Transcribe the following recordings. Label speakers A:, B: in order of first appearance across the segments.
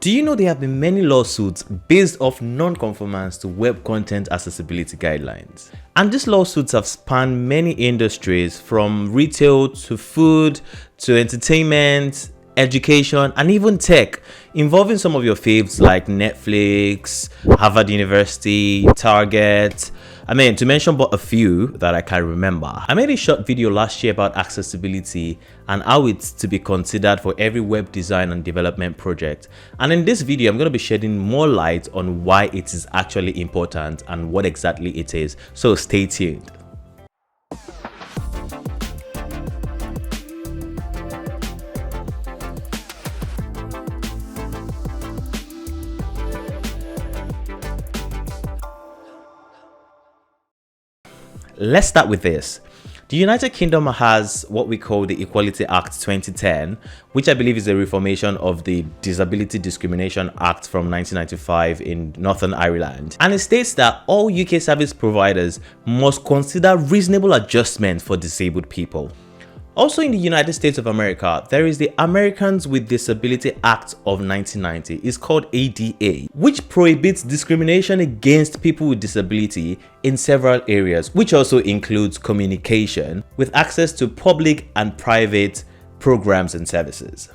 A: Do you know there have been many lawsuits based off non-conformance to web content accessibility guidelines? And these lawsuits have spanned many industries from retail to food to entertainment, education, and even tech, involving some of your faves like Netflix, Harvard University, Target. To mention but a few that I can remember. I made a short video last year about accessibility and how it's to be considered for every web design and development project. And in this video, I'm going to be shedding more light on why it is actually important and what exactly it is. So stay tuned. Let's start with this. The United Kingdom has what we call the Equality Act 2010, which I believe is a reformation of the Disability Discrimination Act from 1995 in Northern Ireland. And it states that all UK service providers must consider reasonable adjustments for disabled people. Also in the United States of America, there is the Americans with Disability Act of 1990. It's called ADA, which prohibits discrimination against people with disability in several areas, which also includes communication with access to public and private programs and services.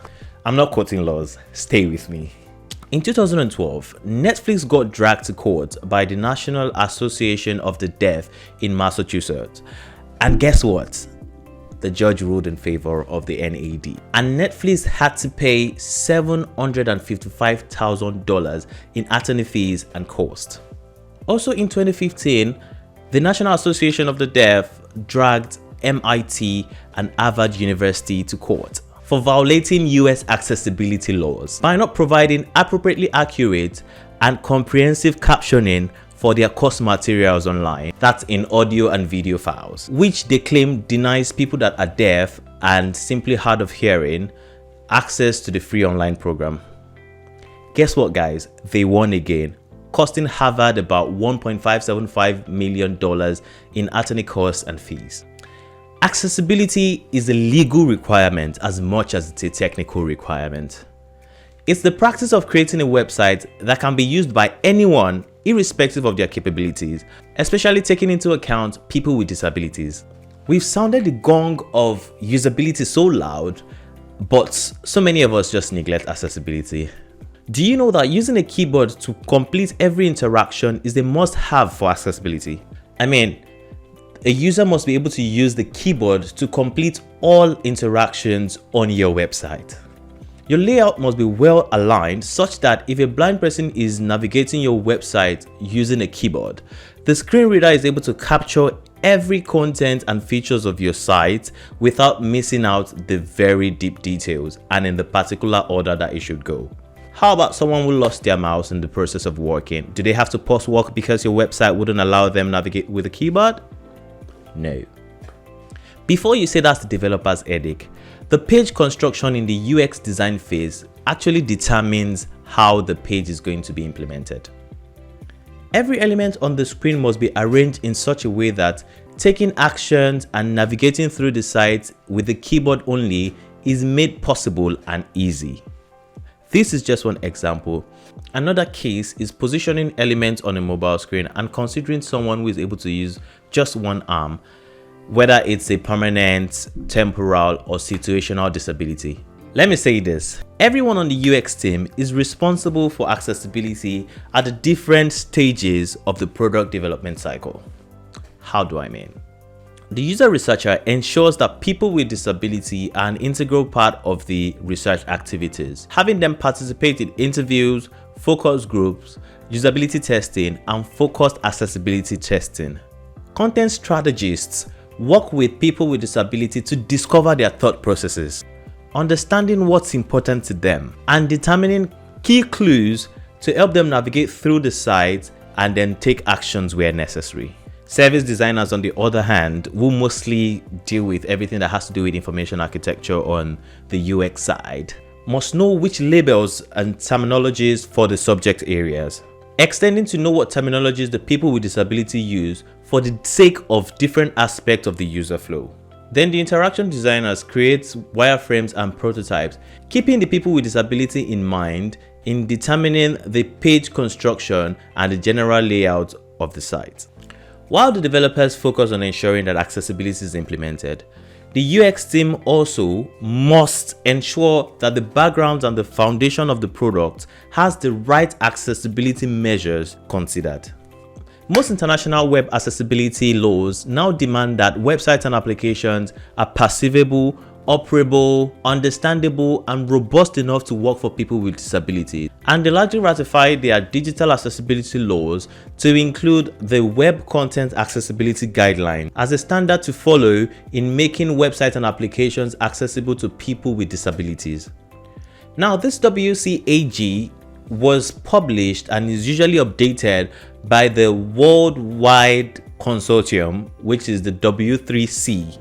A: I'm not quoting laws, stay with me. In 2012, Netflix got dragged to court by the National Association of the Deaf in Massachusetts. And guess what? The judge ruled in favor of the NAD, and Netflix had to pay $755,000 in attorney fees and costs. Also in 2015, the National Association of the Deaf dragged MIT and Harvard University to court for violating US accessibility laws by not providing appropriately accurate and comprehensive captioning for their course materials online, that's in audio and video files, which they claim denies people that are deaf and simply hard of hearing access to the free online program. Guess what, guys? They won again, costing Harvard about $1.575 million in attorney costs and fees. Accessibility is a legal requirement as much as it's a technical requirement. It's the practice of creating a website that can be used by anyone irrespective of their capabilities, especially taking into account people with disabilities. We've sounded the gong of usability so loud, but so many of us just neglect accessibility. Do you know that using a keyboard to complete every interaction is a must-have for accessibility? A user must be able to use the keyboard to complete all interactions on your website. Your layout must be well aligned such that if a blind person is navigating your website using a keyboard, the screen reader is able to capture every content and features of your site without missing out the very deep details and in the particular order that it should go. How about someone who lost their mouse in the process of working? Do they have to pause work because your website wouldn't allow them navigate with a keyboard? No. Before you say that's the developer's headache, the page construction in the UX design phase actually determines how the page is going to be implemented. Every element on the screen must be arranged in such a way that taking actions and navigating through the site with the keyboard only is made possible and easy. This is just one example. Another case is positioning elements on a mobile screen and considering someone who is able to use just one arm, whether it's a permanent, temporal, or situational disability. Let me say this, everyone on the UX team is responsible for accessibility at the different stages of the product development cycle. How do I mean? The user researcher ensures that people with disability are an integral part of the research activities, having them participate in interviews, focus groups, usability testing, and focused accessibility testing. Content strategists work with people with disability to discover their thought processes, understanding what's important to them, and determining key clues to help them navigate through the site and then take actions where necessary. Service designers, on the other hand, who mostly deal with everything that has to do with information architecture on the UX side, must know which labels and terminologies for the subject areas, extending to know what terminologies the people with disability use for the sake of different aspects of the user flow. Then the interaction designers create wireframes and prototypes, keeping the people with disability in mind in determining the page construction and the general layout of the site. While the developers focus on ensuring that accessibility is implemented, the UX team also must ensure that the background and the foundation of the product has the right accessibility measures considered. Most international web accessibility laws now demand that websites and applications are perceivable, operable, understandable, and robust enough to work for people with disabilities. And they largely ratified their digital accessibility laws to include the Web Content Accessibility Guideline as a standard to follow in making websites and applications accessible to people with disabilities. Now, this WCAG was published and is usually updated by the Worldwide Consortium, which is the W3C.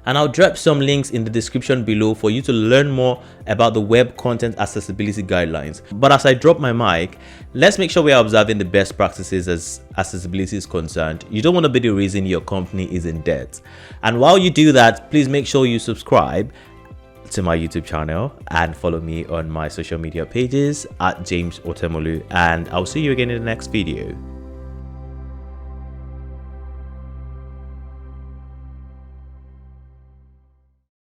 A: And I'll drop some links in the description below for you to learn more about the Web Content Accessibility Guidelines. But as I drop my mic, let's make sure we are observing the best practices as accessibility is concerned. You don't want to be the reason your company is in debt. And while you do that, please make sure you subscribe to my YouTube channel and follow me on my social media pages at James Otemolu. And I'll see you again in the next video.